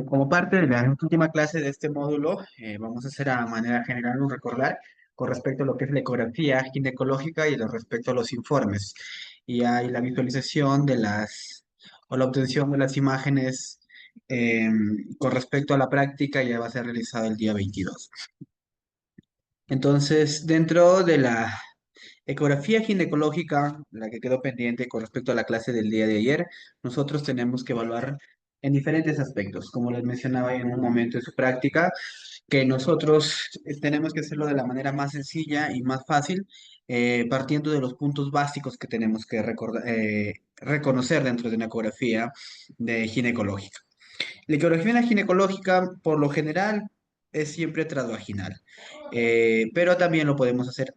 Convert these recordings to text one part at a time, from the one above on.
Como parte de la última clase de este módulo, vamos a hacer a manera general un recordar con respecto a lo que es la ecografía ginecológica y respecto a los informes. Y hay la visualización de o la obtención de las imágenes eh, con respecto a la práctica ya va a ser realizada el día 22. Entonces, dentro de la ecografía ginecológica, la que quedó pendiente con respecto a la clase del día de ayer, nosotros tenemos que evaluar en diferentes aspectos, como les mencionaba en un momento de su práctica, que nosotros tenemos que hacerlo de la manera más sencilla y más fácil, partiendo de los puntos básicos que tenemos que reconocer dentro de una ecografía ginecológica. La ecografía ginecológica, por lo general, es siempre transvaginal, pero también lo podemos hacer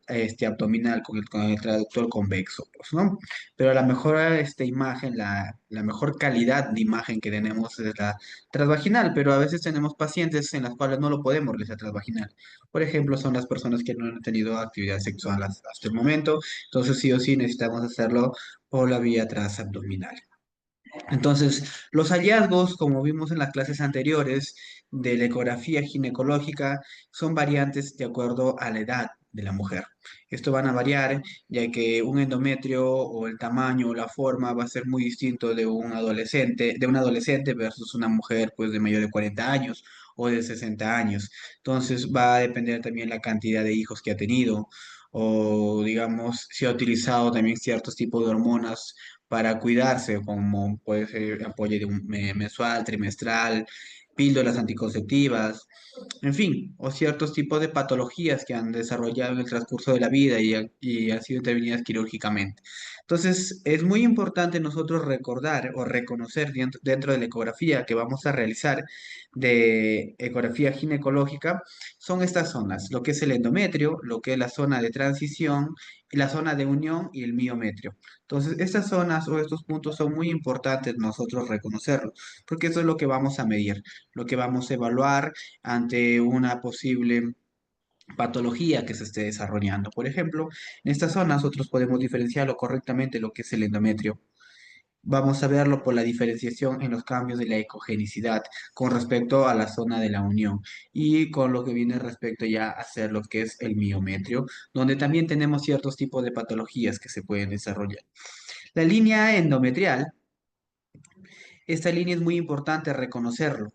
abdominal con el traductor convexo, pues, ¿no? Pero la mejor imagen, la mejor calidad de imagen que tenemos es la transvaginal, pero a veces tenemos pacientes en las cuales no lo podemos realizar transvaginal. Por ejemplo, son las personas que no han tenido actividad sexual hasta el momento, entonces sí o sí necesitamos hacerlo por la vía transabdominal. Entonces, los hallazgos, como vimos en las clases anteriores de la ecografía ginecológica, son variantes de acuerdo a la edad de la mujer. Esto van a variar, ya que un endometrio o el tamaño o la forma va a ser muy distinto de un adolescente versus una mujer pues de mayor de 40 años o de 60 años. Entonces, va a depender también la cantidad de hijos que ha tenido o digamos si ha utilizado también ciertos tipos de hormonas para cuidarse, como puede ser apoyo de mensual, trimestral, píldoras anticonceptivas, en fin, o ciertos tipos de patologías que han desarrollado en el transcurso de la vida y han sido intervenidas quirúrgicamente. Entonces, es muy importante nosotros recordar o reconocer dentro de la ecografía que vamos a realizar de ecografía ginecológica, son estas zonas, lo que es el endometrio, lo que es la zona de transición, la zona de unión y el miometrio. Entonces, estas zonas o estos puntos son muy importantes nosotros reconocerlos, porque eso es lo que vamos a medir, lo que vamos a evaluar ante una posible patología que se esté desarrollando. Por ejemplo, en esta zona nosotros podemos diferenciarlo correctamente lo que es el endometrio. Vamos a verlo por la diferenciación en los cambios de la ecogenicidad con respecto a la zona de la unión y con lo que viene respecto ya a hacer lo que es el miometrio, donde también tenemos ciertos tipos de patologías que se pueden desarrollar. La línea endometrial, esta línea es muy importante reconocerlo,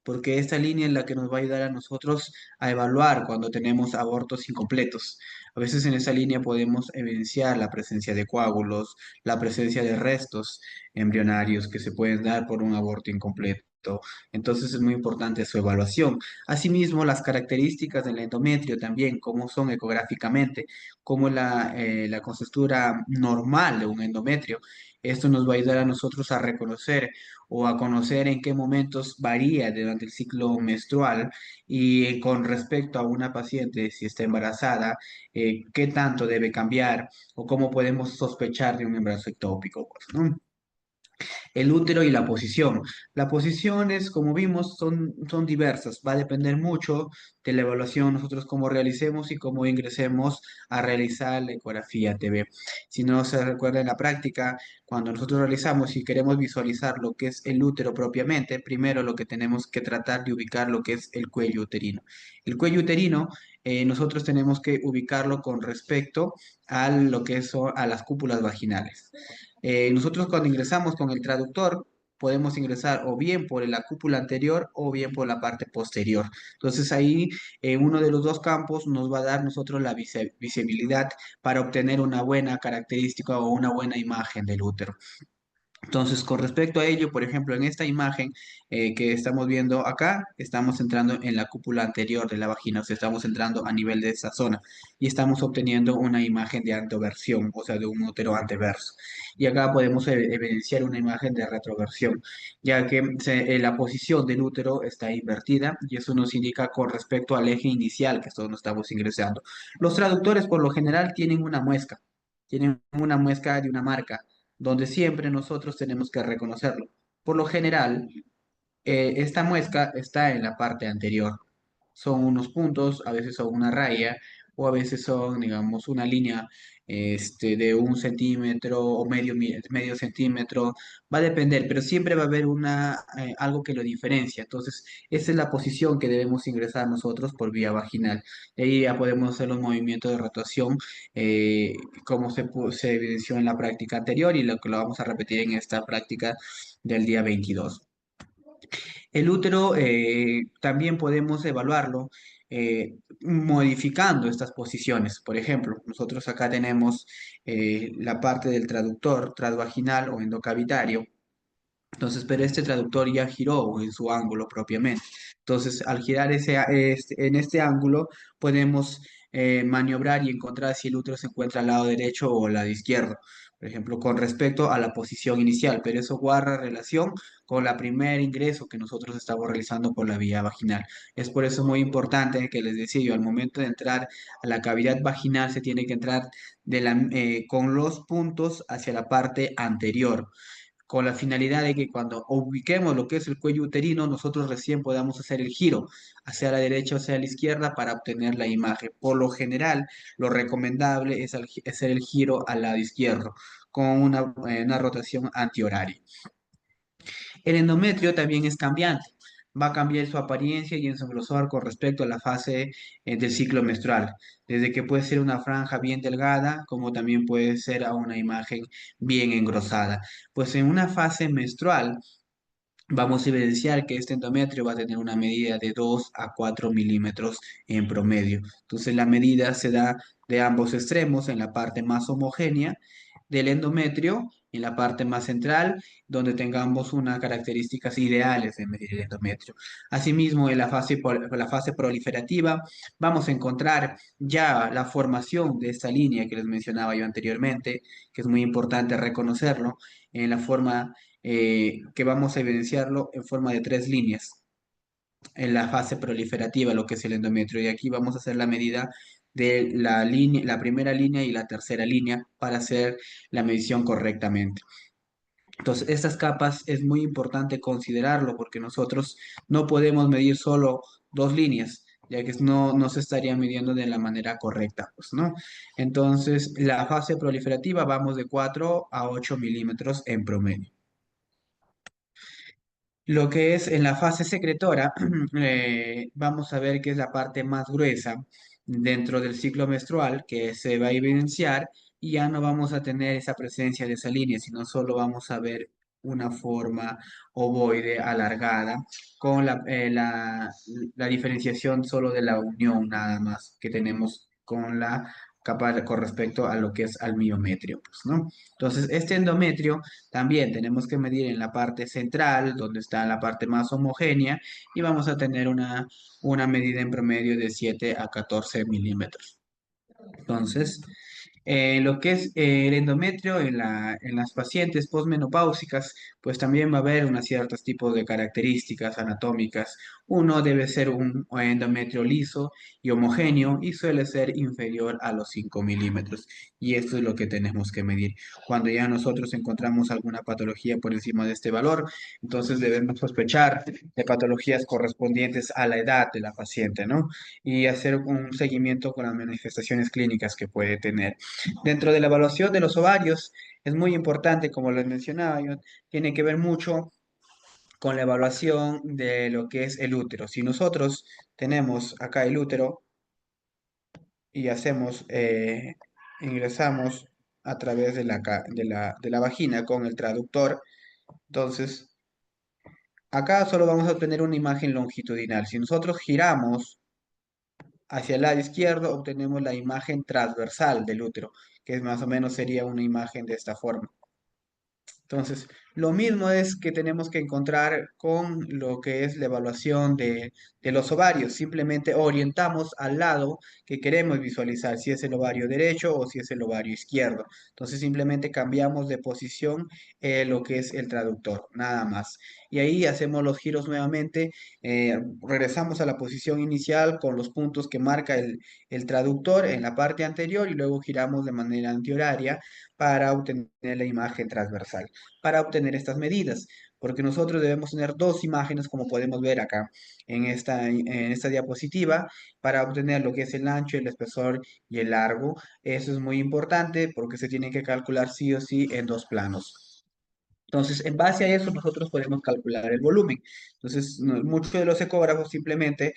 porque esta línea es la que nos va a ayudar a nosotros a evaluar cuando tenemos abortos incompletos. A veces en esa línea podemos evidenciar la presencia de coágulos, la presencia de restos embrionarios que se pueden dar por un aborto incompleto. Entonces es muy importante su evaluación. Asimismo, las características del endometrio también, cómo son ecográficamente, cómo es la contextura normal de un endometrio. Esto nos va a ayudar a nosotros a reconocer o a conocer en qué momentos varía durante el ciclo menstrual y con respecto a una paciente, si está embarazada, qué tanto debe cambiar o cómo podemos sospechar de un embarazo ectópico, pues, ¿no? El útero y la posición. Las posiciones, como vimos, son diversas. Va a depender mucho de la evaluación nosotros cómo realicemos y cómo ingresemos a realizar la ecografía TV. Si no se recuerda en la práctica, cuando nosotros realizamos y queremos visualizar lo que es el útero propiamente, primero lo que tenemos que tratar de ubicar lo que es el cuello uterino. El cuello uterino, nosotros tenemos que ubicarlo con respecto a lo que son a las cúpulas vaginales. Nosotros cuando ingresamos con el traductor, podemos ingresar o bien por la cúpula anterior o bien por la parte posterior. Entonces ahí uno de los dos campos nos va a dar nosotros la visibilidad para obtener una buena característica o una buena imagen del útero. Entonces, con respecto a ello, por ejemplo, en esta imagen que estamos viendo acá, estamos entrando en la cúpula anterior de la vagina, o sea, estamos entrando a nivel de esa zona y estamos obteniendo una imagen de anteversión, o sea, de un útero anteverso. Y acá podemos evidenciar una imagen de retroversión, ya que la posición del útero está invertida y eso nos indica con respecto al eje inicial que todos nos estamos ingresando. Los traductores, por lo general, tienen una muesca de una marca donde siempre nosotros tenemos que reconocerlo. Por lo general, esta muesca está en la parte anterior. Son unos puntos, a veces son una raya, o a veces son, digamos, una línea de 1 centímetro o medio centímetro, va a depender, pero siempre va a haber algo que lo diferencia. Entonces, esa es la posición que debemos ingresar nosotros por vía vaginal. De ahí ya podemos hacer los movimientos de rotación, eh, como se evidenció en la práctica anterior y lo que lo vamos a repetir en esta práctica del día 22. El útero también podemos evaluarlo modificando estas posiciones. Por ejemplo, nosotros acá tenemos la parte del traductor transvaginal o endocavitario. Entonces, pero este traductor ya giró en su ángulo propiamente. Entonces, al girar en este ángulo, podemos maniobrar y encontrar si el útero se encuentra al lado derecho o al lado izquierdo, por ejemplo, con respecto a la posición inicial, pero eso guarda relación con la primer ingreso que nosotros estamos realizando por la vía vaginal. Es por eso muy importante que les decía yo, al momento de entrar a la cavidad vaginal se tiene que entrar con los puntos hacia la parte anterior, con la finalidad de que cuando ubiquemos lo que es el cuello uterino, nosotros recién podamos hacer el giro hacia la derecha o hacia la izquierda para obtener la imagen. Por lo general, lo recomendable es hacer el giro al lado izquierdo con una rotación antihoraria. El endometrio también es cambiante. Va a cambiar su apariencia y en su grosor con respecto a la fase del ciclo menstrual, desde que puede ser una franja bien delgada, como también puede ser a una imagen bien engrosada. Pues en una fase menstrual vamos a evidenciar que este endometrio va a tener una medida de 2 a 4 milímetros en promedio. Entonces la medida se da de ambos extremos, en la parte más homogénea del endometrio, en la parte más central, donde tengamos unas características ideales de medir el endometrio. Asimismo, en la fase proliferativa vamos a encontrar ya la formación de esta línea que les mencionaba yo anteriormente, que es muy importante reconocerlo, en la forma que vamos a evidenciarlo en forma de 3 líneas en la fase proliferativa, lo que es el endometrio. Y aquí vamos a hacer la medida de la línea, la primera línea y la tercera línea para hacer la medición correctamente. Entonces, estas capas es muy importante considerarlo porque nosotros no podemos medir solo 2 líneas, ya que no se estaría midiendo de la manera correcta, pues, ¿no? Entonces, la fase proliferativa vamos de 4 a 8 milímetros en promedio. Lo que es en la fase secretora, vamos a ver que es la parte más gruesa dentro del ciclo menstrual que se va a evidenciar y ya no vamos a tener esa presencia de esa línea, sino solo vamos a ver una forma ovoide alargada con la diferenciación solo de la unión nada más que tenemos con la capa con respecto a lo que es al miometrio, pues, ¿no? Entonces, este endometrio también tenemos que medir en la parte central, donde está la parte más homogénea, y vamos a tener una medida en promedio de 7 a 14 milímetros. Entonces, lo que es el endometrio en las pacientes posmenopáusicas, pues también va a haber unos ciertos tipos de características anatómicas. Uno debe ser un endometrio liso y homogéneo y suele ser inferior a los 5 milímetros. Y esto es lo que tenemos que medir. Cuando ya nosotros encontramos alguna patología por encima de este valor, entonces debemos sospechar de patologías correspondientes a la edad de la paciente, ¿no? Y hacer un seguimiento con las manifestaciones clínicas que puede tener. Dentro de la evaluación de los ovarios, es muy importante, como les mencionaba yo, tiene que ver mucho con la evaluación de lo que es el útero. Si nosotros tenemos acá el útero y ingresamos a través de la vagina con el traductor, entonces acá solo vamos a obtener una imagen longitudinal. Si nosotros giramos hacia el lado izquierdo, obtenemos la imagen transversal del útero, que más o menos sería una imagen de esta forma. Entonces, lo mismo es que tenemos que encontrar con lo que es la evaluación de los ovarios. Simplemente orientamos al lado que queremos visualizar, si es el ovario derecho o si es el ovario izquierdo. Entonces, simplemente cambiamos de posición lo que es el traductor, nada más. Y ahí hacemos los giros nuevamente, regresamos a la posición inicial con los puntos que marca el traductor en la parte anterior y luego giramos de manera antihoraria para obtener la imagen transversal, para obtener estas medidas, porque nosotros debemos tener dos imágenes, como podemos ver acá en esta diapositiva, para obtener lo que es el ancho, el espesor y el largo. Eso es muy importante porque se tiene que calcular sí o sí en dos planos. Entonces, en base a eso, nosotros podemos calcular el volumen. Entonces, muchos de los ecógrafos simplemente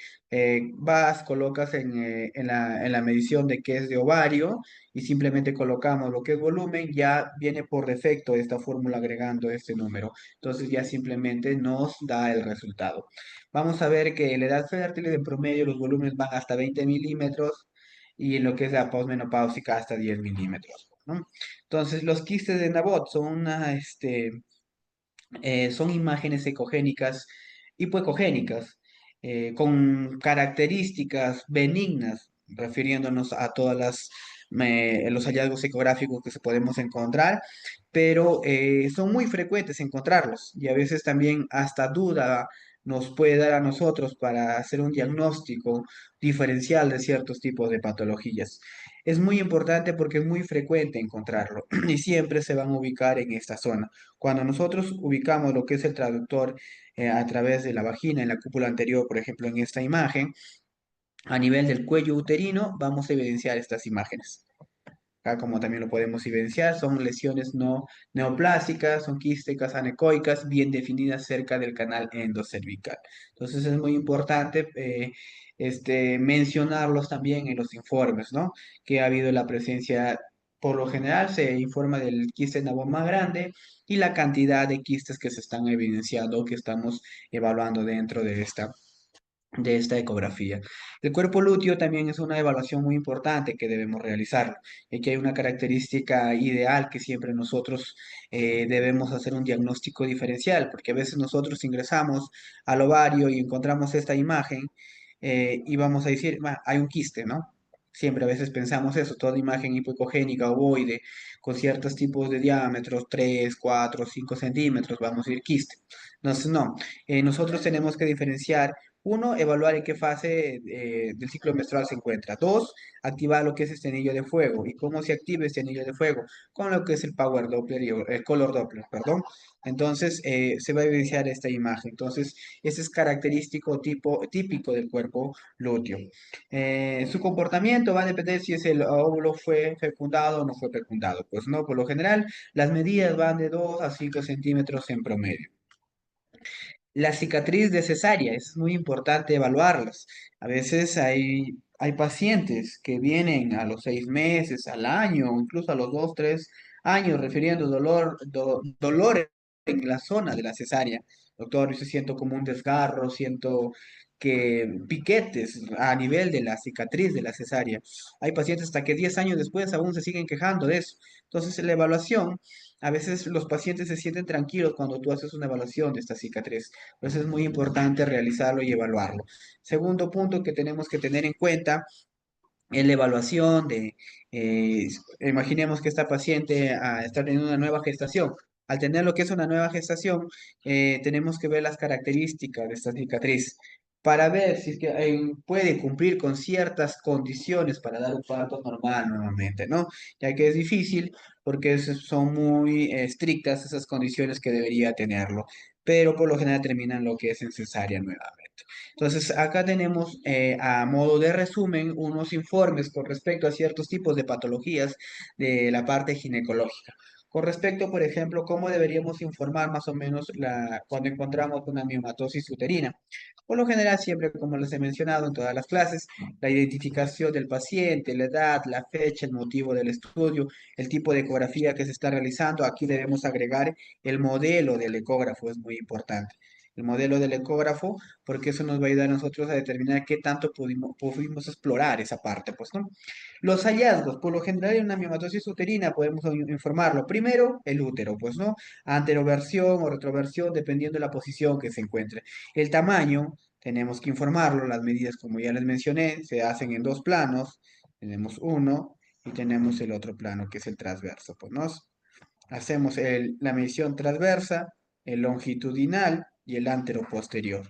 vas, colocas en la medición de qué es de ovario y simplemente colocamos lo que es volumen, ya viene por defecto esta fórmula agregando este número. Entonces, ya simplemente nos da el resultado. Vamos a ver que en la edad fértil en promedio los volúmenes van hasta 20 milímetros y en lo que es la posmenopáusica hasta 10 milímetros, ¿no? Entonces, los quistes de Nabot son imágenes ecogénicas, hipoecogénicas, con características benignas, refiriéndonos a los hallazgos ecográficos que se podemos encontrar, pero son muy frecuentes encontrarlos y a veces también hasta duda nos puede dar a nosotros para hacer un diagnóstico diferencial de ciertos tipos de patologías. Es muy importante porque es muy frecuente encontrarlo y siempre se van a ubicar en esta zona. Cuando nosotros ubicamos lo que es el traductor a través de la vagina en la cúpula anterior, por ejemplo, en esta imagen, a nivel del cuello uterino, vamos a evidenciar estas imágenes. Acá, como también lo podemos evidenciar, son lesiones no neoplásicas, son quísticas anecoicas bien definidas cerca del canal endocervical. Entonces es muy importante mencionarlos también en los informes, ¿no? Que ha habido la presencia, por lo general se informa del quiste nabo más grande y la cantidad de quistes que se están evidenciando o que estamos evaluando dentro de esta ecografía. El cuerpo lúteo también es una evaluación muy importante que debemos realizar, y que hay una característica ideal que siempre nosotros debemos hacer un diagnóstico diferencial, porque a veces nosotros ingresamos al ovario y encontramos esta imagen y vamos a decir, "Ah, hay un quiste, ¿no? Siempre a veces pensamos eso, toda imagen hipoecogénica ovoide con ciertos tipos de diámetros, 3, 4, 5 centímetros, vamos a decir quiste. Entonces, no, nosotros tenemos que diferenciar uno, evaluar en qué fase del ciclo menstrual se encuentra. Dos, activar lo que es este anillo de fuego. ¿Y cómo se activa este anillo de fuego? Con lo que es el Power Doppler y el Color Doppler, perdón. Entonces, se va a evidenciar esta imagen. Entonces, ese es característico típico del cuerpo lúteo. Su comportamiento va a depender si el óvulo fue fecundado o no fue fecundado. Pues no, por lo general, las medidas van de 2 a 5 centímetros en promedio. La cicatriz de cesárea, es muy importante evaluarlas. A veces hay pacientes que vienen a los 6 meses, al año, o incluso a los 2, 3 años, refiriendo dolor en la zona de la cesárea. Doctor, yo siento como un desgarro, siento que piquetes a nivel de la cicatriz de la cesárea. Hay pacientes hasta que 10 años después aún se siguen quejando de eso. Entonces, la evaluación, a veces los pacientes se sienten tranquilos cuando tú haces una evaluación de esta cicatriz. Por eso es muy importante realizarlo y evaluarlo. Segundo punto que tenemos que tener en cuenta en la evaluación eh, imaginemos que esta paciente está teniendo una nueva gestación. Al tener lo que es una nueva gestación, tenemos que ver las características de esta cicatriz para ver si es que puede cumplir con ciertas condiciones para dar un parto normal nuevamente, ¿no? Ya que es difícil porque son muy estrictas esas condiciones que debería tenerlo, pero por lo general terminan lo que es en cesárea nuevamente. Entonces, acá tenemos a modo de resumen unos informes con respecto a ciertos tipos de patologías de la parte ginecológica. Con respecto, por ejemplo, cómo deberíamos informar más o menos cuando encontramos una miomatosis uterina. Por lo general, siempre, como les he mencionado en todas las clases, la identificación del paciente, la edad, la fecha, el motivo del estudio, el tipo de ecografía que se está realizando. Aquí debemos agregar el modelo del ecógrafo, es muy importante. El modelo del ecógrafo porque eso nos va a ayudar a nosotros a determinar qué tanto pudimos explorar esa parte, pues, ¿no? Los hallazgos, por lo general en una miomatosis uterina podemos informarlo. Primero, el útero, pues, ¿no? Anteroversión o retroversión, dependiendo de la posición que se encuentre. El tamaño, tenemos que informarlo. Las medidas, como ya les mencioné, se hacen en dos planos. Tenemos uno y tenemos el otro plano, que es el transverso, pues, ¿no? Hacemos la medición transversa, el longitudinal y el anteroposterior,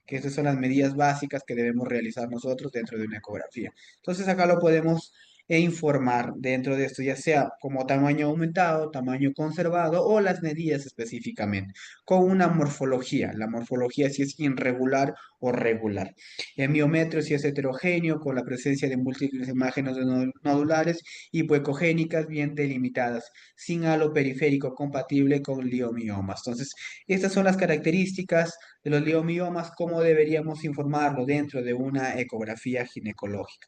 que estas son las medidas básicas que debemos realizar nosotros dentro de una ecografía. Entonces acá lo podemos e informar dentro de esto, ya sea como tamaño aumentado, tamaño conservado o las medidas específicamente, con una morfología. La morfología si es irregular o regular. El miometrio si es heterogéneo, con la presencia de múltiples imágenes nodulares hipoecogénicas bien delimitadas, sin halo periférico compatible con liomiomas. Entonces, estas son las características de los liomiomas, cómo deberíamos informarlo dentro de una ecografía ginecológica.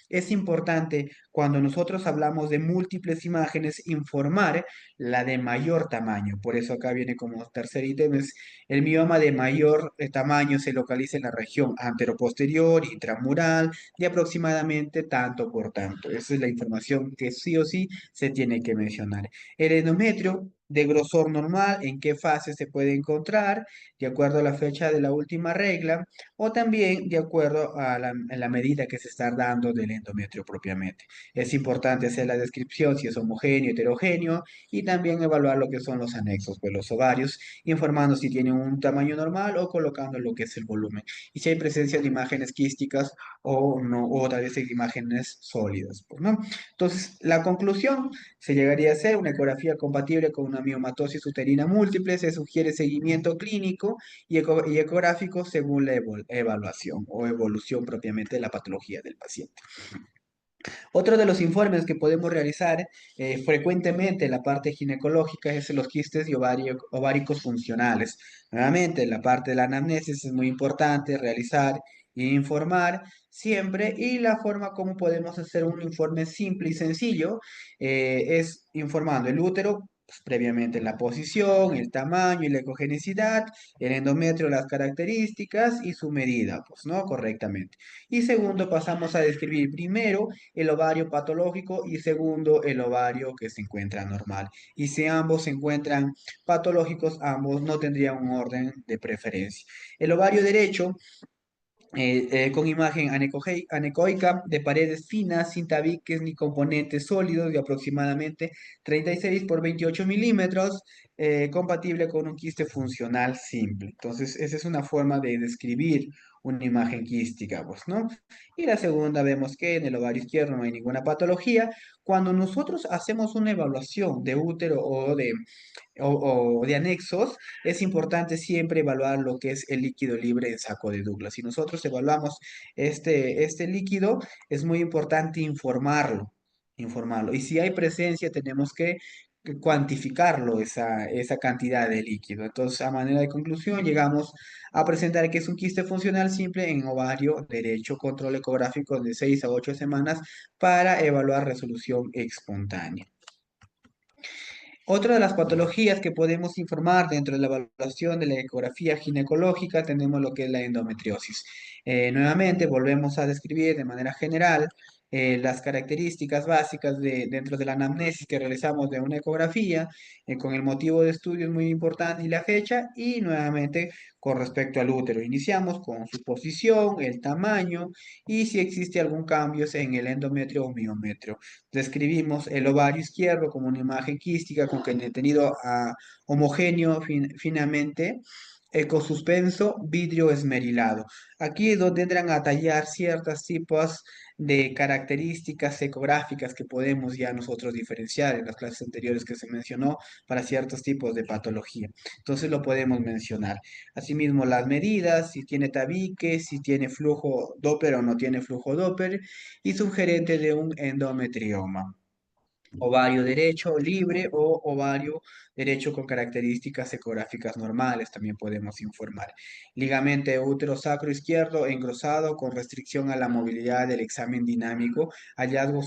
Es importante cuando nosotros hablamos de múltiples imágenes informar la de mayor tamaño. Por eso acá viene como tercer ítem, es el mioma de mayor tamaño se localiza en la región anteroposterior, intramural, de aproximadamente tanto por tanto. Esa es la información que sí o sí se tiene que mencionar. El endometrio de grosor normal, en qué fase se puede encontrar, de acuerdo a la fecha de la última regla, o también de acuerdo a la medida que se está dando del endometrio propiamente. Es importante hacer la descripción si es homogéneo, heterogéneo y también evaluar lo que son los anexos, pues los ovarios, informando si tienen un tamaño normal o colocando lo que es el volumen. Y si hay presencia de imágenes quísticas o no, o tal vez de imágenes sólidas, pues, ¿no? Entonces, la conclusión se llegaría a ser una ecografía compatible con una miomatosis uterina múltiple, se sugiere seguimiento clínico y ecográfico según la evaluación o evolución propiamente de la patología del paciente. Otro de los informes que podemos realizar frecuentemente en la parte ginecológica es los quistes y ováricos funcionales. Nuevamente, la parte de la anamnesis es muy importante realizar e informar siempre y la forma como podemos hacer un informe simple y sencillo es informando el útero, pues, previamente la posición, el tamaño y la ecogenicidad, el endometrio, las características y su medida, pues, ¿no? Correctamente. Y segundo, pasamos a describir primero el ovario patológico y segundo, el ovario que se encuentra normal. Y si ambos se encuentran patológicos, ambos no tendrían un orden de preferencia. El ovario derecho con imagen anecoica de paredes finas, sin tabiques ni componentes sólidos de aproximadamente 36 por 28 milímetros, compatible con un quiste funcional simple. Entonces, esa es una forma de describir una imagen quística, pues, ¿no? Y la segunda, vemos que en el ovario izquierdo no hay ninguna patología. Cuando nosotros hacemos una evaluación de útero o de anexos, es importante siempre evaluar lo que es el líquido libre en saco de Douglas. Si nosotros evaluamos este líquido, es muy importante informarlo. Y si hay presencia, tenemos que cuantificarlo, esa cantidad de líquido. Entonces, a manera de conclusión, llegamos a presentar que es un quiste funcional simple en ovario derecho, control ecográfico de 6 a 8 semanas para evaluar resolución espontánea. Otra de las patologías que podemos informar dentro de la evaluación de la ecografía ginecológica tenemos lo que es la endometriosis. Nuevamente, volvemos a describir de manera general las características básicas dentro de la anamnesis que realizamos de una ecografía, con el motivo de estudio es muy importante y la fecha, y nuevamente con respecto al útero. Iniciamos con su posición, el tamaño y si existe algún cambio en el endometrio o miometrio. Describimos el ovario izquierdo como una imagen quística con contenido homogéneo finamente, ecosuspenso, vidrio esmerilado. Aquí es donde entran a tallar ciertos tipos de características ecográficas que podemos ya nosotros diferenciar en las clases anteriores que se mencionó para ciertos tipos de patología. Entonces lo podemos mencionar. Asimismo, las medidas, si tiene tabique, si tiene flujo Doppler o no tiene flujo Doppler, y sugerente de un endometrioma. Ovario derecho libre o ovario derecho con características ecográficas normales, también podemos informar. Ligamento útero sacro izquierdo engrosado con restricción a la movilidad del examen dinámico, hallazgo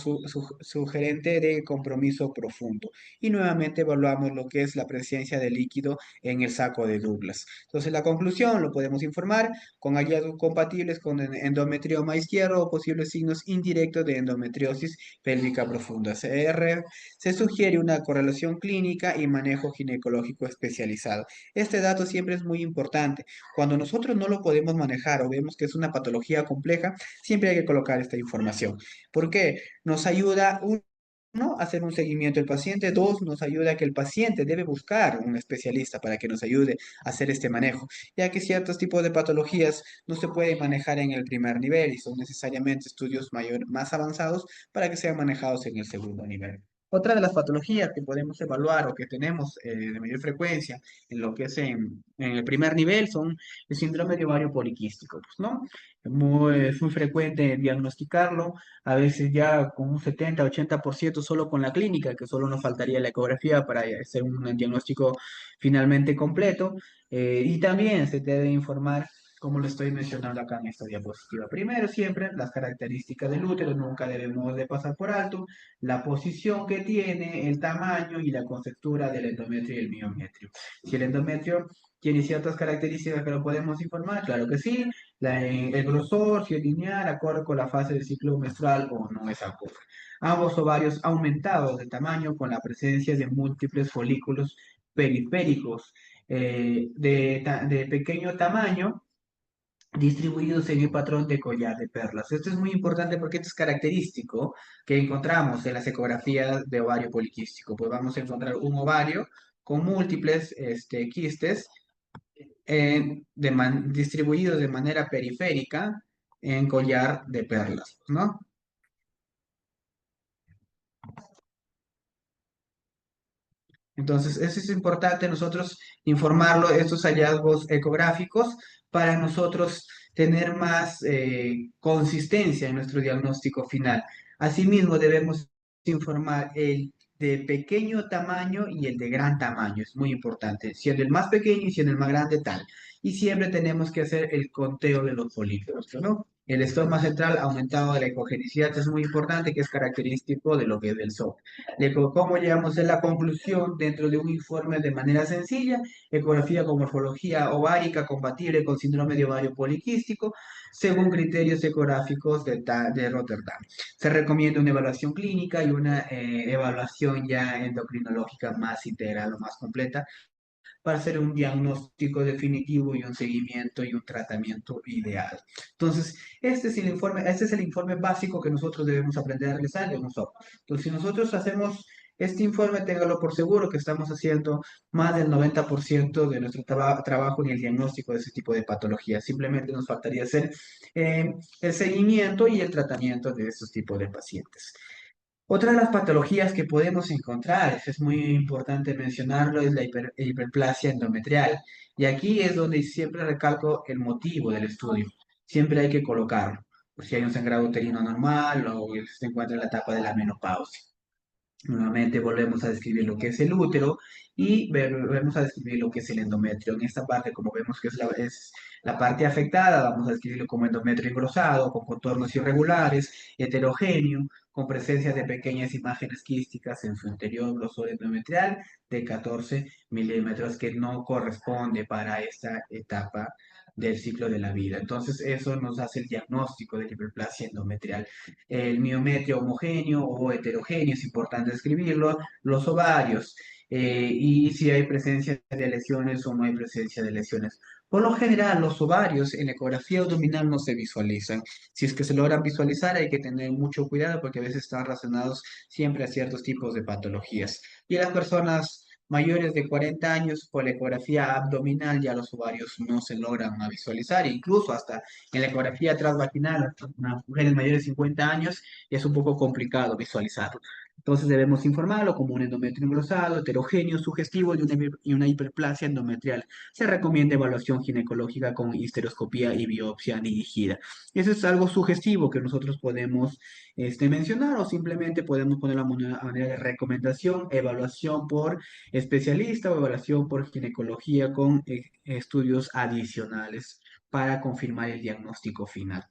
sugerente de compromiso profundo. Y nuevamente evaluamos lo que es la presencia de líquido en el saco de Douglas. Entonces, la conclusión lo podemos informar con hallazgos compatibles con endometrioma izquierdo o posibles signos indirectos de endometriosis pélvica profunda. Se sugiere una correlación clínica y manejo ginecológico especializado. Este dato siempre es muy importante. Cuando nosotros no lo podemos manejar o vemos que es una patología compleja, siempre hay que colocar esta información. ¿Por qué? Nos ayuda ¿no? Hacer un seguimiento del paciente. Dos, nos ayuda a que el paciente debe buscar un especialista para que nos ayude a hacer este manejo, ya que ciertos tipos de patologías no se pueden manejar en el primer nivel y son necesariamente estudios más avanzados para que sean manejados en el segundo nivel. Otra de las patologías que podemos evaluar o que tenemos de mayor frecuencia en lo que es en el primer nivel son el síndrome de ovario poliquístico, pues, ¿no? Es muy frecuente diagnosticarlo, a veces ya con un 70-80% solo con la clínica, que solo nos faltaría la ecografía para hacer un diagnóstico finalmente completo. Y también se te debe informar, como lo estoy mencionando acá en esta diapositiva. Primero, siempre las características del útero, nunca debemos de pasar por alto, la posición que tiene, el tamaño y la conceptura del endometrio y el miometrio. Si el endometrio tiene ciertas características que lo podemos informar, claro que sí, el grosor, si es lineal, acorde con la fase del ciclo menstrual o no es acorde. Ambos ovarios aumentados de tamaño con la presencia de múltiples folículos periféricos de pequeño tamaño distribuidos en el patrón de collar de perlas. Esto es muy importante porque esto es característico que encontramos en las ecografías de ovario poliquístico. Pues vamos a encontrar un ovario con múltiples quistes distribuidos de manera periférica en collar de perlas, ¿no? Entonces, eso es importante nosotros informarlo, estos hallazgos ecográficos, para nosotros tener más consistencia en nuestro diagnóstico final. Asimismo, debemos informar el de pequeño tamaño y el de gran tamaño. Es muy importante, siendo el más pequeño y siendo el más grande tal. Y siempre tenemos que hacer el conteo de los folículos, ¿no? El estoma central aumentado de la ecogenicidad es muy importante, que es característico de lo que es del SOP. ¿Cómo llegamos a la conclusión dentro de un informe de manera sencilla? Ecografía con morfología ovárica compatible con síndrome de ovario poliquístico, según criterios ecográficos de Rotterdam. Se recomienda una evaluación clínica y una evaluación ya endocrinológica más integral o más completa para hacer un diagnóstico definitivo y un seguimiento y un tratamiento ideal. Entonces, este es el informe básico que nosotros debemos aprender a realizar en un software. Entonces, si nosotros hacemos este informe, téngalo por seguro que estamos haciendo más del 90% de nuestro trabajo en el diagnóstico de ese tipo de patologías. Simplemente nos faltaría hacer el seguimiento y el tratamiento de esos tipos de pacientes. Otra de las patologías que podemos encontrar, es muy importante mencionarlo, es la hiperplasia endometrial. Y aquí es donde siempre recalco el motivo del estudio. Siempre hay que colocarlo, por si hay un sangrado uterino normal o se encuentra en la etapa de la menopausia. Nuevamente volvemos a describir lo que es el útero y volvemos a describir lo que es el endometrio. En esta parte, como vemos que es la parte afectada, vamos a describirlo como endometrio engrosado, con contornos irregulares, heterogéneo, con presencia de pequeñas imágenes quísticas en su interior grosor endometrial de 14 milímetros, que no corresponde para esta etapa del ciclo de la vida. Entonces, eso nos hace el diagnóstico de la hiperplasia endometrial. El miometrio homogéneo o heterogéneo, es importante describirlo, los ovarios, y si hay presencia de lesiones o no hay presencia de lesiones. Por lo general, los ovarios en ecografía abdominal no se visualizan. Si es que se logran visualizar, hay que tener mucho cuidado porque a veces están relacionados siempre a ciertos tipos de patologías. Y las personas mayores de 40 años, por la ecografía abdominal, ya los ovarios no se logran visualizar, incluso hasta en la ecografía transvaginal, las mujeres mayores de 50 años, es un poco complicado visualizarlo. Entonces debemos informarlo como un endometrio engrosado, heterogéneo, sugestivo y una hiperplasia endometrial. Se recomienda evaluación ginecológica con histeroscopía y biopsia dirigida. Eso es algo sugestivo que nosotros podemos mencionar o simplemente podemos poner la manera de recomendación, evaluación por especialista o evaluación por ginecología con estudios adicionales para confirmar el diagnóstico final.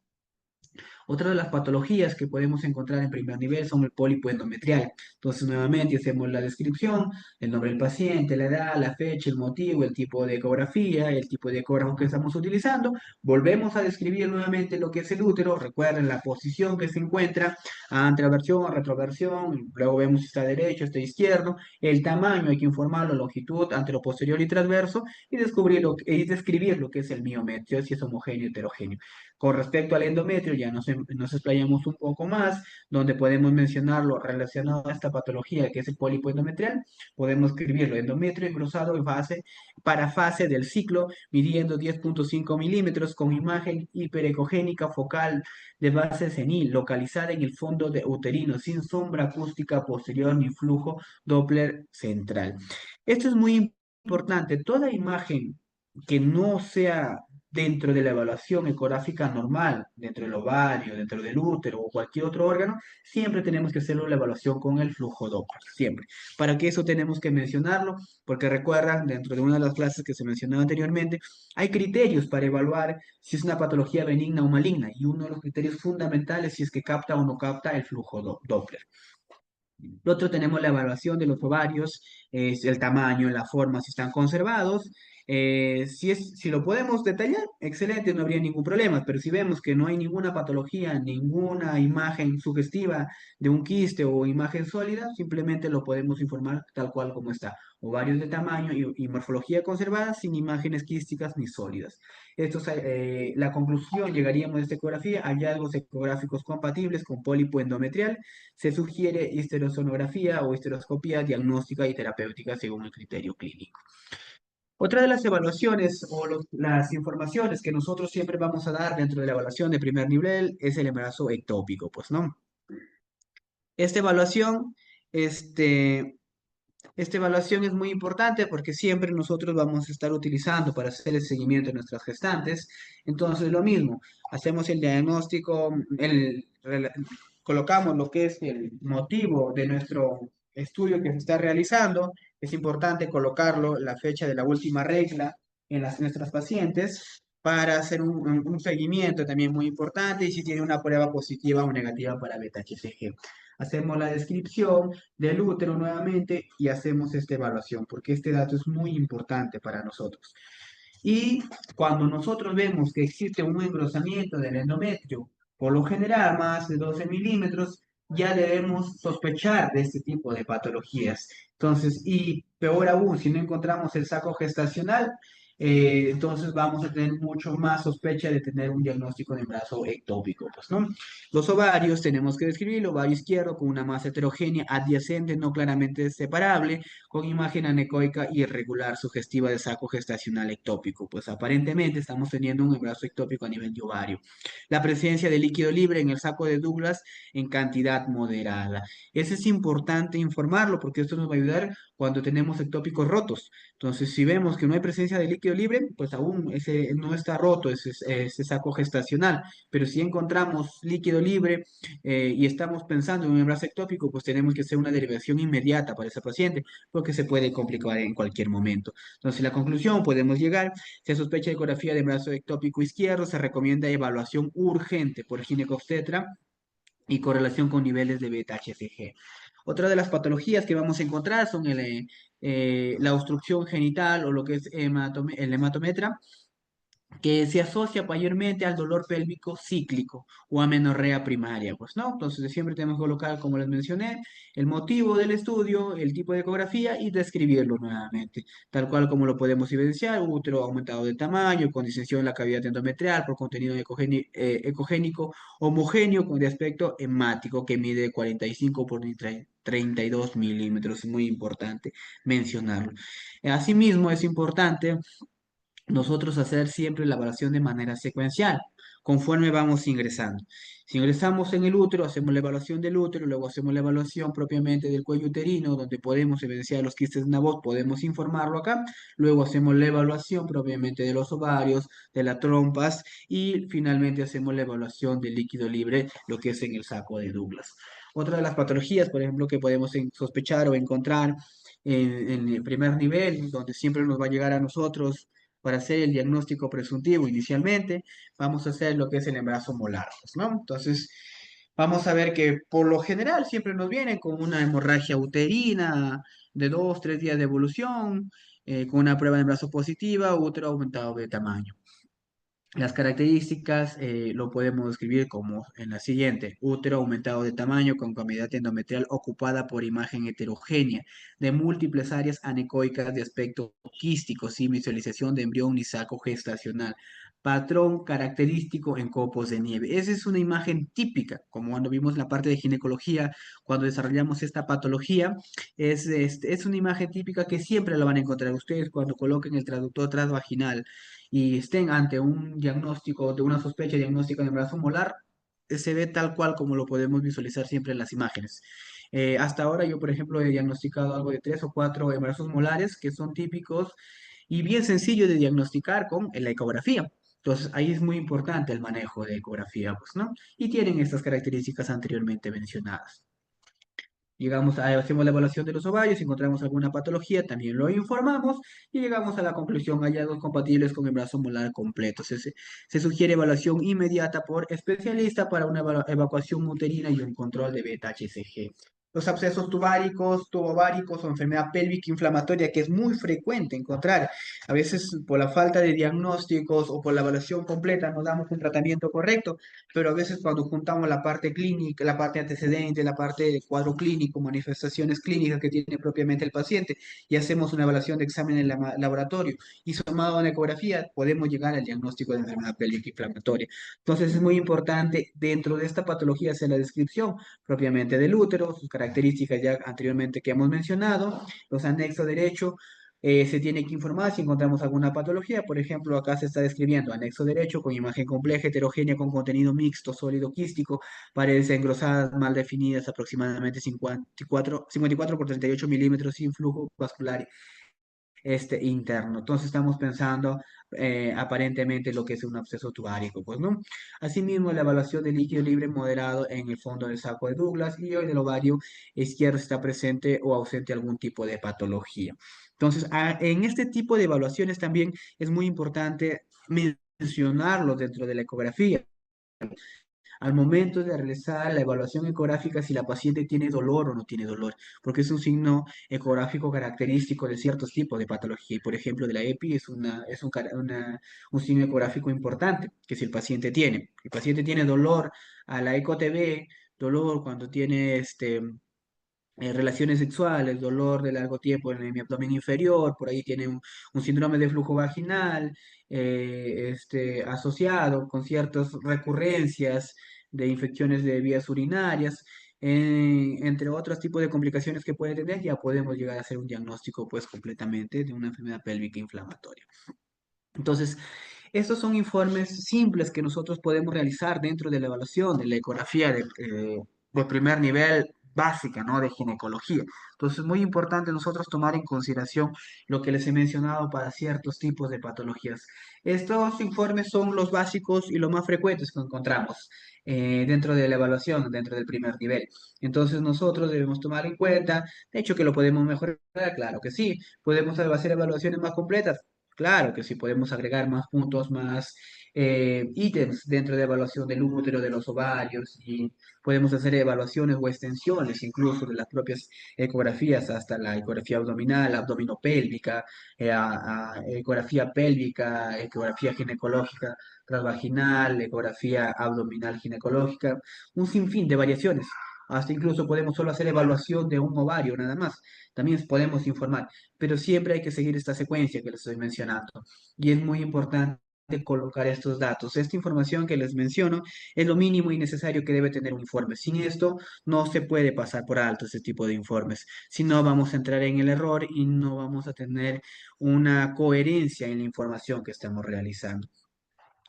Otra de las patologías que podemos encontrar en primer nivel son el pólipo endometrial. Entonces, nuevamente hacemos la descripción, el nombre del paciente, la edad, la fecha, el motivo, el tipo de ecografía, el tipo de ecógrafo que estamos utilizando. Volvemos a describir nuevamente lo que es el útero. Recuerden la posición que se encuentra, anteroversión, retroversión, luego vemos si está derecho, está izquierdo, el tamaño, hay que informarlo, longitud, anteroposterior y transverso, y describir lo que es el miometrio, si es homogéneo o heterogéneo. Con respecto al endometrio, ya nos nos explayamos un poco más, donde podemos mencionarlo relacionado a esta patología que es el pólipo endometrial, podemos escribirlo, endometrio engrosado en fase, para fase del ciclo, midiendo 10,5 milímetros con imagen hiperecogénica focal de base senil, localizada en el fondo de uterino, sin sombra acústica posterior ni flujo Doppler central. Esto es muy importante. Toda imagen que no sea dentro de la evaluación ecográfica normal, dentro del ovario, dentro del útero o cualquier otro órgano, siempre tenemos que hacerlo la evaluación con el flujo Doppler, siempre. ¿Para qué eso tenemos que mencionarlo? Porque recuerdan, dentro de una de las clases que se mencionaba anteriormente, hay criterios para evaluar si es una patología benigna o maligna, y uno de los criterios fundamentales si es que capta o no capta el flujo Doppler. Lo otro tenemos la evaluación de los ovarios, es el tamaño, la forma, si están conservados. Si lo podemos detallar, excelente, no habría ningún problema, pero si vemos que no hay ninguna patología, ninguna imagen sugestiva de un quiste o imagen sólida, simplemente lo podemos informar tal cual como está. Ovarios de tamaño y morfología conservada sin imágenes quísticas ni sólidas. La conclusión, llegaríamos de esta ecografía, hallazgos ecográficos compatibles con pólipo endometrial. Se sugiere histerosonografía o histeroscopía diagnóstica y terapéutica según el criterio clínico. Otra de las evaluaciones o las informaciones que nosotros siempre vamos a dar dentro de la evaluación de primer nivel es el embarazo ectópico, pues, ¿no? Esta evaluación, este, esta evaluación es muy importante porque siempre nosotros vamos a estar utilizando para hacer el seguimiento de nuestras gestantes. Entonces, lo mismo, hacemos el diagnóstico, colocamos lo que es el motivo de nuestro estudio que se está realizando. Es importante colocarlo, la fecha de la última regla en nuestras pacientes para hacer un seguimiento también muy importante y si tiene una prueba positiva o negativa para beta-HCG. Hacemos la descripción del útero nuevamente y hacemos esta evaluación, porque este dato es muy importante para nosotros. Y cuando nosotros vemos que existe un engrosamiento del endometrio, por lo general más de 12 milímetros, ya debemos sospechar de este tipo de patologías. Entonces, y peor aún, si no encontramos el saco gestacional, entonces vamos a tener mucho más sospecha de tener un diagnóstico de embarazo ectópico, pues, ¿no? Los ovarios tenemos que describir el ovario izquierdo con una masa heterogénea adyacente, no claramente separable, con imagen anecoica irregular sugestiva de saco gestacional ectópico. Pues aparentemente estamos teniendo un embarazo ectópico a nivel de ovario. La presencia de líquido libre en el saco de Douglas en cantidad moderada. Eso es importante informarlo porque esto nos va a ayudar cuando tenemos ectópicos rotos. Entonces, si vemos que no hay presencia de líquido libre, pues aún ese no está roto ese saco gestacional. Pero si encontramos líquido libre y estamos pensando en un embarazo ectópico, pues tenemos que hacer una derivación inmediata para ese paciente porque se puede complicar en cualquier momento. Entonces, la conclusión podemos llegar, si se sospecha de ecografía de embarazo ectópico izquierdo, se recomienda evaluación urgente por ginecobstetra y correlación con niveles de beta-HCG. Otra de las patologías que vamos a encontrar son la obstrucción genital o lo que es el hematometra, que se asocia mayormente al dolor pélvico cíclico o a menorrea primaria, pues, ¿no? Entonces siempre tenemos que colocar, como les mencioné, el motivo del estudio, el tipo de ecografía y describirlo nuevamente, tal cual como lo podemos evidenciar, útero aumentado de tamaño, con disensión en la cavidad endometrial por contenido ecogénico homogéneo de aspecto hemático que mide 45 por 32 milímetros, es muy importante mencionarlo. Asimismo, es importante nosotros hacer siempre la evaluación de manera secuencial, conforme vamos ingresando. Si ingresamos en el útero, hacemos la evaluación del útero, luego hacemos la evaluación propiamente del cuello uterino, donde podemos evidenciar los quistes de Naboth, podemos informarlo acá, luego hacemos la evaluación propiamente de los ovarios, de las trompas y finalmente hacemos la evaluación del líquido libre, lo que es en el saco de Douglas. Otra de las patologías, por ejemplo, que podemos sospechar o encontrar en el primer nivel, donde siempre nos va a llegar a nosotros para hacer el diagnóstico presuntivo inicialmente, vamos a hacer lo que es el embarazo molar, pues, ¿no? Entonces, vamos a ver que por lo general siempre nos vienen con una hemorragia uterina de 2, 3 días de evolución, con una prueba de embarazo positiva, útero aumentado de tamaño. Las características lo podemos describir como en la siguiente: útero aumentado de tamaño con cavidad endometrial ocupada por imagen heterogénea de múltiples áreas anecoicas de aspecto quístico sin visualización de embrión ni saco gestacional. patrón característico en copos de nieve. Esa es una imagen típica, como cuando vimos la parte de ginecología, cuando desarrollamos esta patología, es una imagen típica que siempre la van a encontrar ustedes cuando coloquen el traductor transvaginal y estén ante un diagnóstico de una sospecha diagnóstica de embarazo molar, se ve tal cual como lo podemos visualizar siempre en las imágenes. Hasta ahora yo, por ejemplo, he diagnosticado algo de 3 o 4 embarazos molares que son típicos y bien sencillo de diagnosticar con la ecografía. Entonces, ahí es muy importante el manejo de ecografía, pues, ¿no? Y tienen estas características anteriormente mencionadas. Llegamos a, hacemos la evaluación de los ovarios, si encontramos alguna patología, también lo informamos y llegamos a la conclusión, hallazgos compatibles con embarazo molar completo. Se sugiere evaluación inmediata por especialista para una evacuación uterina y un control de beta-HCG. Los abscesos tubáricos, tubováricos o enfermedad pélvica inflamatoria que es muy frecuente encontrar. A veces por la falta de diagnósticos o por la evaluación completa no damos un tratamiento correcto, pero a veces cuando juntamos la parte clínica, la parte antecedente, la parte de cuadro clínico, manifestaciones clínicas que tiene propiamente el paciente y hacemos una evaluación de examen en el laboratorio y sumado a la ecografía, podemos llegar al diagnóstico de enfermedad pélvica inflamatoria. Entonces es muy importante dentro de esta patología hacer la descripción propiamente del útero, sus características ya anteriormente que hemos mencionado, los anexos derecho, se tiene que informar si encontramos alguna patología. Por ejemplo, acá se está describiendo anexo derecho con imagen compleja, heterogénea, con contenido mixto, sólido, quístico, paredes engrosadas, mal definidas, aproximadamente 54 por 38 milímetros, sin flujo vascular interno. Entonces estamos pensando aparentemente lo que es un absceso tubárico, pues, ¿no? Asimismo, la evaluación de líquido libre moderado en el fondo del saco de Douglas y en el ovario izquierdo si está presente o ausente algún tipo de patología. Entonces, en este tipo de evaluaciones también es muy importante mencionarlo dentro de la ecografía al momento de realizar la evaluación ecográfica si la paciente tiene dolor o no tiene dolor, porque es un signo ecográfico característico de ciertos tipos de patología. Y por ejemplo, de la EPI un signo ecográfico importante, que si el paciente tiene. El paciente tiene dolor a la ECO-TB, dolor cuando tiene relaciones sexuales, dolor de largo tiempo en mi abdomen inferior, por ahí tiene un síndrome de flujo vaginal asociado con ciertas recurrencias de infecciones de vías urinarias, entre otros tipos de complicaciones que puede tener, ya podemos llegar a hacer un diagnóstico pues completamente de una enfermedad pélvica inflamatoria. Entonces, estos son informes simples que nosotros podemos realizar dentro de la evaluación de la ecografía de primer nivel básica, ¿no? De ginecología. Entonces, es muy importante nosotros tomar en consideración lo que les he mencionado para ciertos tipos de patologías. Estos informes son los básicos y los más frecuentes que encontramos dentro de la evaluación, dentro del primer nivel. Entonces, nosotros debemos tomar en cuenta, de hecho, que lo podemos mejorar, claro que sí. Podemos hacer evaluaciones más completas. Claro que sí, podemos agregar más puntos, más ítems dentro de evaluación del útero, de los ovarios, y podemos hacer evaluaciones o extensiones incluso de las propias ecografías hasta la ecografía abdominal, abdominopélvica, ecografía pélvica, ecografía ginecológica transvaginal, ecografía abdominal ginecológica, un sinfín de variaciones. Hasta incluso podemos solo hacer evaluación de un ovario nada más. También podemos informar, pero siempre hay que seguir esta secuencia que les estoy mencionando. Y es muy importante colocar estos datos. Esta información que les menciono es lo mínimo y necesario que debe tener un informe. Sin esto, no se puede pasar por alto este tipo de informes. Si no, vamos a entrar en el error y no vamos a tener una coherencia en la información que estamos realizando.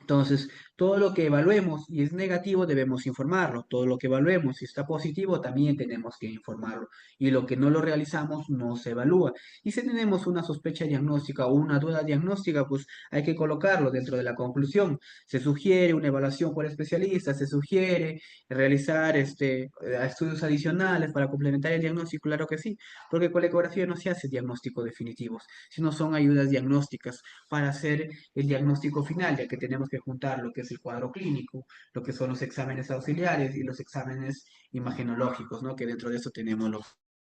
Entonces, todo lo que evaluemos y es negativo debemos informarlo. Todo lo que evaluemos y está positivo también tenemos que informarlo. Y lo que no lo realizamos no se evalúa. Y si tenemos una sospecha diagnóstica o una duda diagnóstica, pues hay que colocarlo dentro de la conclusión. Se sugiere una evaluación por especialistas, se sugiere realizar estudios adicionales para complementar el diagnóstico, claro que sí, porque con la ecografía no se hace diagnóstico definitivos, sino son ayudas diagnósticas para hacer el diagnóstico final, ya que tenemos que juntar lo que es el cuadro clínico, lo que son los exámenes auxiliares y los exámenes imagenológicos, ¿no? Que dentro de eso tenemos lo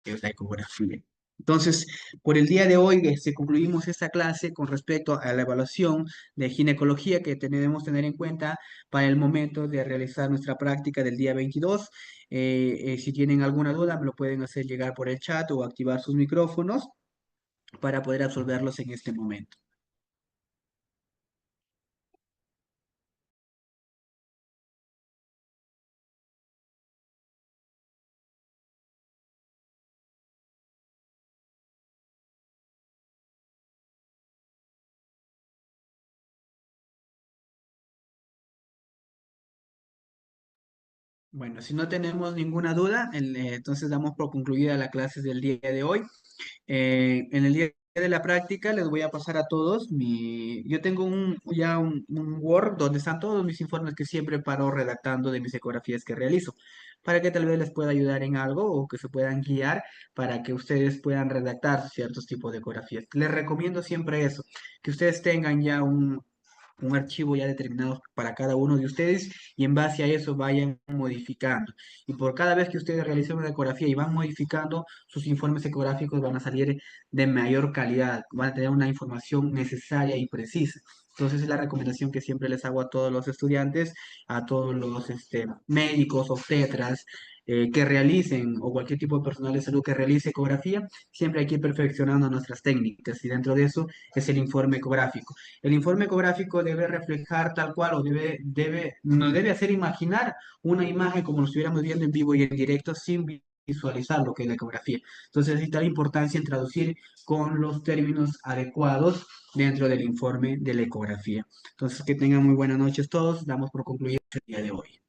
que es la ecografía. Entonces, por el día de hoy concluimos esta clase con respecto a la evaluación de ginecología que debemos tener en cuenta para el momento de realizar nuestra práctica del día 22. Si tienen alguna duda, me lo pueden hacer llegar por el chat o activar sus micrófonos para poder absolverlos en este momento. Bueno, si no tenemos ninguna duda, entonces damos por concluida la clase del día de hoy. En el día de la práctica les voy a pasar a todos yo tengo un Word donde están todos mis informes que siempre paro redactando de mis ecografías que realizo, para que tal vez les pueda ayudar en algo o que se puedan guiar para que ustedes puedan redactar ciertos tipos de ecografías. Les recomiendo siempre eso, que ustedes tengan ya un archivo ya determinado para cada uno de ustedes y en base a eso vayan modificando. Y por cada vez que ustedes realicen una ecografía y van modificando, sus informes ecográficos van a salir de mayor calidad, van a tener una información necesaria y precisa. Entonces es la recomendación que siempre les hago a todos los estudiantes, a todos los médicos, obstetras, que realicen, o cualquier tipo de personal de salud que realice ecografía, siempre hay que ir perfeccionando nuestras técnicas y dentro de eso es el informe ecográfico. El informe ecográfico debe reflejar tal cual o nos debe hacer imaginar una imagen como lo estuviéramos viendo en vivo y en directo sin visualizar lo que es la ecografía. Entonces, está la importancia en traducir con los términos adecuados dentro del informe de la ecografía. Entonces, que tengan muy buenas noches todos. Damos por concluido el día de hoy.